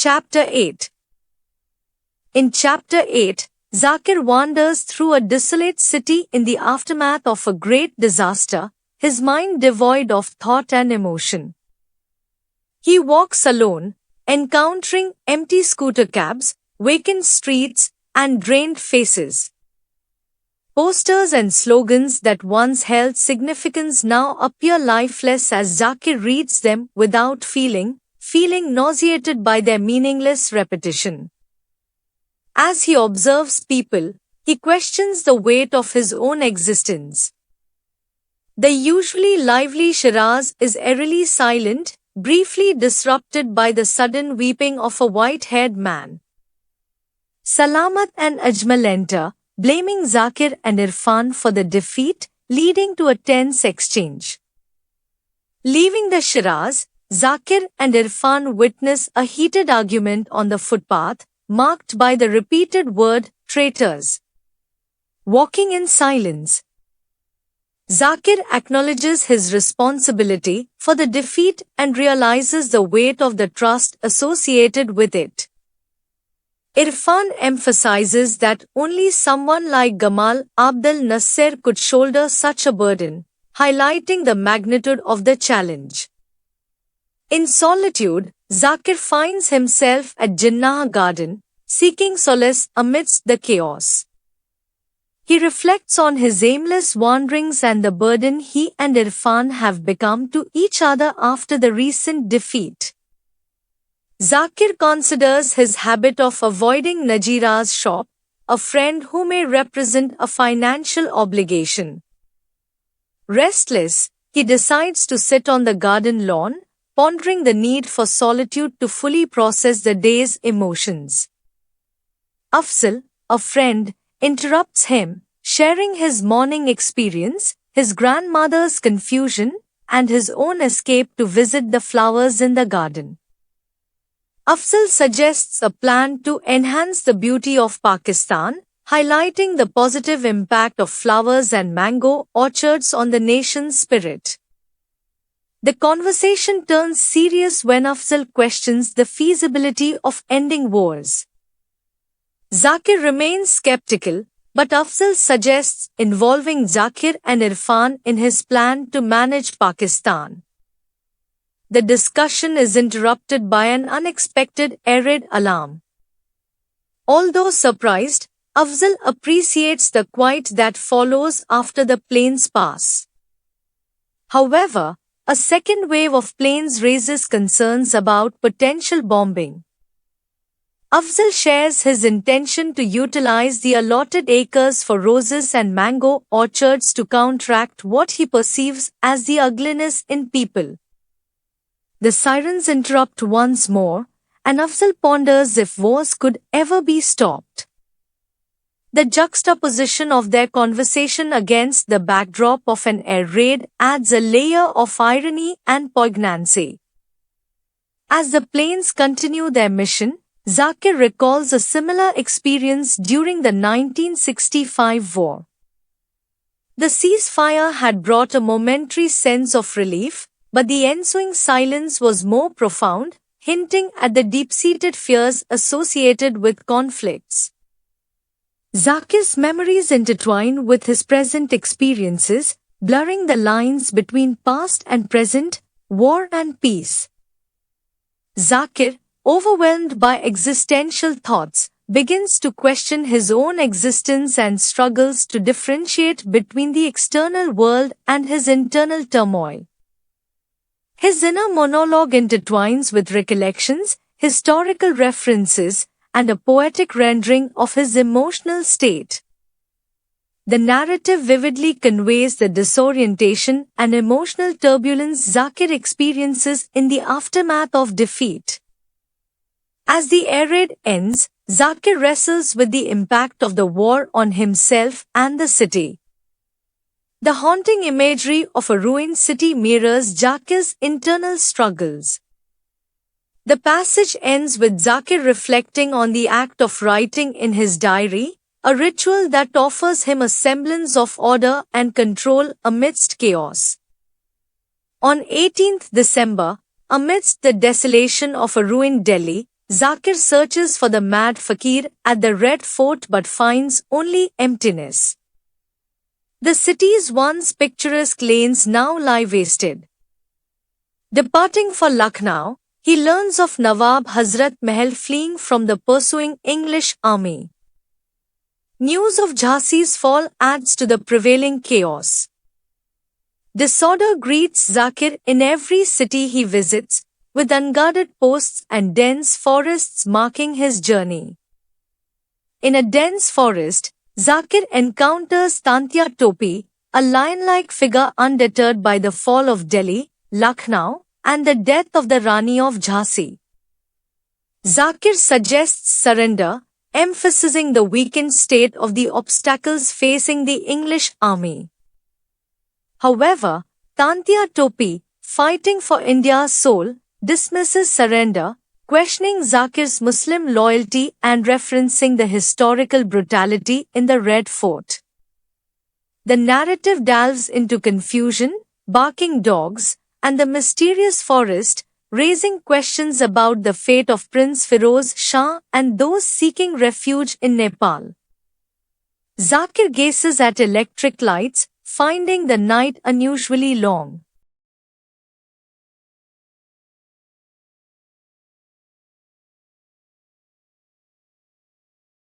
Chapter 8. In Chapter 8, Zakir wanders through a desolate city in the aftermath of a great disaster, his mind devoid of thought and emotion. He walks alone, encountering empty scooter cabs, vacant streets, and drained faces. Posters and slogans that once held significance now appear lifeless as Zakir reads them without feeling nauseated by their meaningless repetition. As he observes people, he questions the weight of his own existence. The usually lively Shiraz is eerily silent, briefly disrupted by the sudden weeping of a white-haired man. Salamat and Ajmal enter, blaming Zakir and Irfan for the defeat, leading to a tense exchange. Leaving the Shiraz, Zakir and Irfan witness a heated argument on the footpath, marked by the repeated word, traitors. Walking in silence, Zakir acknowledges his responsibility for the defeat and realizes the weight of the trust associated with it. Irfan emphasizes that only someone like Gamal Abdel Nasser could shoulder such a burden, highlighting the magnitude of the challenge. In solitude, Zakir finds himself at Jinnah Garden, seeking solace amidst the chaos. He reflects on his aimless wanderings and the burden he and Irfan have become to each other after the recent defeat. Zakir considers his habit of avoiding Najira's shop, a friend who may represent a financial obligation. Restless, he decides to sit on the garden lawn, pondering the need for solitude to fully process the day's emotions. Afzal, a friend, interrupts him, sharing his morning experience, his grandmother's confusion, and his own escape to visit the flowers in the garden. Afzal suggests a plan to enhance the beauty of Pakistan, highlighting the positive impact of flowers and mango orchards on the nation's spirit. The conversation turns serious when Afzal questions the feasibility of ending wars. Zakir remains skeptical, but Afzal suggests involving Zakir and Irfan in his plan to manage Pakistan. The discussion is interrupted by an unexpected air raid alarm. Although surprised, Afzal appreciates the quiet that follows after the planes pass. However, a second wave of planes raises concerns about potential bombing. Afzal shares his intention to utilize the allotted acres for roses and mango orchards to counteract what he perceives as the ugliness in people. The sirens interrupt once more, and Afzal ponders if wars could ever be stopped. The juxtaposition of their conversation against the backdrop of an air raid adds a layer of irony and poignancy. As the planes continue their mission, Zakir recalls a similar experience during the 1965 war. The ceasefire had brought a momentary sense of relief, but the ensuing silence was more profound, hinting at the deep-seated fears associated with conflicts. Zakir's memories intertwine with his present experiences, blurring the lines between past and present, war and peace. Zakir, overwhelmed by existential thoughts, begins to question his own existence and struggles to differentiate between the external world and his internal turmoil. His inner monologue intertwines with recollections, historical references, and a poetic rendering of his emotional state. The narrative vividly conveys the disorientation and emotional turbulence Zakir experiences in the aftermath of defeat. As the air raid ends, Zakir wrestles with the impact of the war on himself and the city. The haunting imagery of a ruined city mirrors Zakir's internal struggles. The passage ends with Zakir reflecting on the act of writing in his diary, a ritual that offers him a semblance of order and control amidst chaos. On 18th December, amidst the desolation of a ruined Delhi, Zakir searches for the mad fakir at the Red Fort but finds only emptiness. The city's once picturesque lanes now lie wasted. Departing for Lucknow, he learns of Nawab Hazrat Mahal fleeing from the pursuing English army. News of Jhansi's fall adds to the prevailing chaos. Disorder greets Zakir in every city he visits, with unguarded posts and dense forests marking his journey. In a dense forest, Zakir encounters Tantia Topi, a lion-like figure undeterred by the fall of Delhi, Lucknow, and the death of the Rani of Jhansi. Zakir suggests surrender, emphasizing the weakened state of the obstacles facing the English army. However, Tantia Topi, fighting for India's soul, dismisses surrender, questioning Zakir's Muslim loyalty and referencing the historical brutality in the Red Fort. The narrative delves into confusion, barking dogs, and the mysterious forest, raising questions about the fate of Prince Firoz Shah and those seeking refuge in Nepal. Zakir gazes at electric lights, finding the night unusually long.